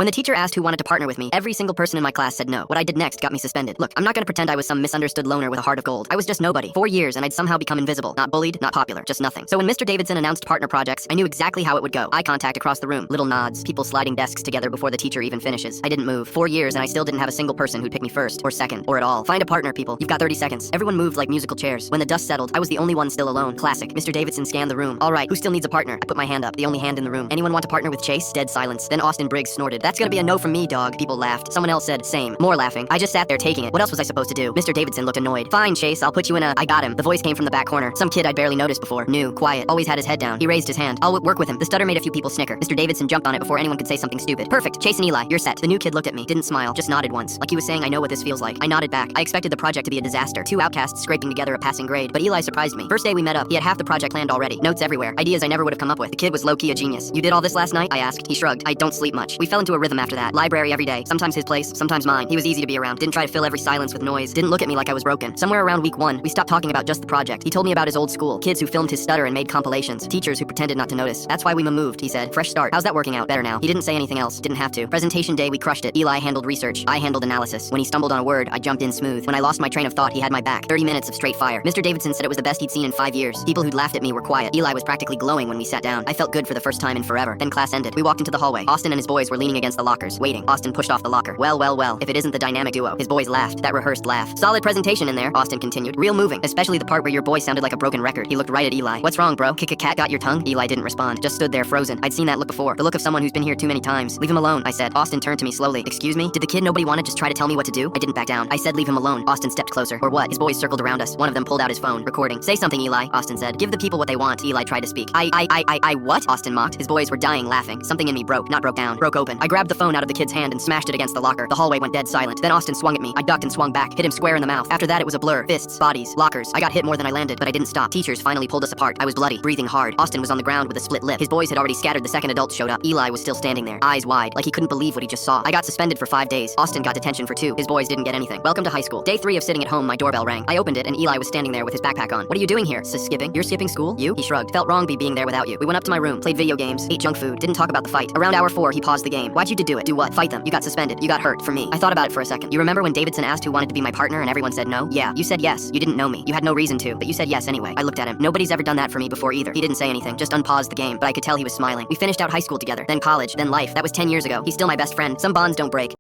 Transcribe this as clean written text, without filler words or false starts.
When the teacher asked who wanted to partner with me, every single person in my class said no. What I did next got me suspended. Look, I'm not gonna pretend I was some misunderstood loner with a heart of gold. I was just nobody. 4 years and I'd somehow become invisible. Not bullied, not popular, just nothing. So when Mr. Davidson announced partner projects, I knew exactly how it would go. Eye contact across the room, little nods, people sliding desks together before the teacher even finishes. I didn't move. 4 years and I still didn't have a single person who'd pick me first, or second, or at all. Find a partner, people. You've got 30 seconds. Everyone moved like musical chairs. When the dust settled, I was the only one still alone. Classic. Mr. Davidson scanned the room. All right, who still needs a partner? I put my hand up, the only hand in the room. Anyone want to partner with Chase? Dead silence. Then Austin Briggs snorted. That's gonna be a no from me, dog. People laughed. Someone else said, same. More laughing. I just sat there taking it. What else was I supposed to do? Mr. Davidson looked annoyed. Fine, Chase, I'll put you in a... I got him. The voice came from the back corner. Some kid I'd barely noticed before. New, quiet, always had his head down. He raised his hand. I'll work with him. The stutter made a few people snicker. Mr. Davidson jumped on it before anyone could say something stupid. Perfect. Chase and Eli, you're set. The new kid looked at me, didn't smile, just nodded once. Like he was saying, I know what this feels like. I nodded back. I expected the project to be a disaster. 2 outcasts scraping together a passing grade. But Eli surprised me. First day we met up, he had half the project planned already. Notes everywhere. Ideas I never would have come up with. The kid was low-key a genius. You did all this last night? I asked. He shrugged. I don't sleep much. We fell into a rhythm after that. Library every day. Sometimes his place, sometimes mine. He was easy to be around. Didn't try to fill every silence with noise. Didn't look at me like I was broken. Somewhere around week 1, we stopped talking about just the project. He told me about his old school. Kids who filmed his stutter and made compilations. Teachers who pretended not to notice. That's why we moved, he said. Fresh start. How's that working out? Better now. He didn't say anything else. Didn't have to. Presentation day, we crushed it. Eli handled research. I handled analysis. When he stumbled on a word, I jumped in smooth. When I lost my train of thought, he had my back. 30 minutes of straight fire. Mr. Davidson said it was the best he'd seen in 5 years. People who'd laughed at me were quiet. Eli was practically glowing when we sat down. I felt good for the first time in forever. Then class ended. We walked into the hallway. Austin and his boys were leaning against the lockers, waiting. Austin pushed off the locker. Well, if it isn't the dynamic duo. His boys laughed. That rehearsed laugh. Solid presentation in there, Austin continued. Real moving, especially the part where your boy sounded like a broken record. He looked right at Eli. What's wrong, bro? Kick a cat got your tongue? Eli didn't respond. Just stood there frozen. I'd seen that look before. The look of someone who's been here too many times. Leave him alone, I said. Austin turned to me slowly. Excuse me? Did the kid nobody want to just try to tell me what to do? I didn't back down. I said leave him alone. Austin stepped closer. Or what? His boys circled around us. One of them pulled out his phone, recording. Say something, Eli, Austin said. Give the people what they want. Eli tried to speak. I what? Austin mocked. His boys were dying laughing. Something in me broke. Not broke down. Broke open. I grabbed the phone out of the kid's hand and smashed it against the locker. The hallway went dead silent. Then Austin swung at me. I ducked and swung back. Hit him square in the mouth. After that, it was a blur. Fists, bodies, lockers. I got hit more than I landed, but I didn't stop. Teachers finally pulled us apart. I was bloody, breathing hard. Austin was on the ground with a split lip. His boys had already scattered the second adults showed up. Eli was still standing there, eyes wide, like he couldn't believe what he just saw. I got suspended for 5 days. Austin got detention for 2. His boys didn't get anything. Welcome to high school. Day 3 of sitting at home, my doorbell rang. I opened it and Eli was standing there with his backpack on. What are you doing here? Skipping? You're skipping school? You? He shrugged. Felt wrong being there without you. We went up to my room, played video games, ate junk food, didn't talk about the fight. Around hour 4, he paused the game. Why'd you do it? Do what? Fight them. You got suspended. You got hurt. For me. I thought about it for a second. You remember when Davidson asked who wanted to be my partner and everyone said no? Yeah. You said yes. You didn't know me. You had no reason to, but you said yes anyway. I looked at him. Nobody's ever done that for me before either. He didn't say anything, just unpaused the game, but I could tell he was smiling. We finished out high school together, then college, then life. That was 10 years ago. He's still my best friend. Some bonds don't break.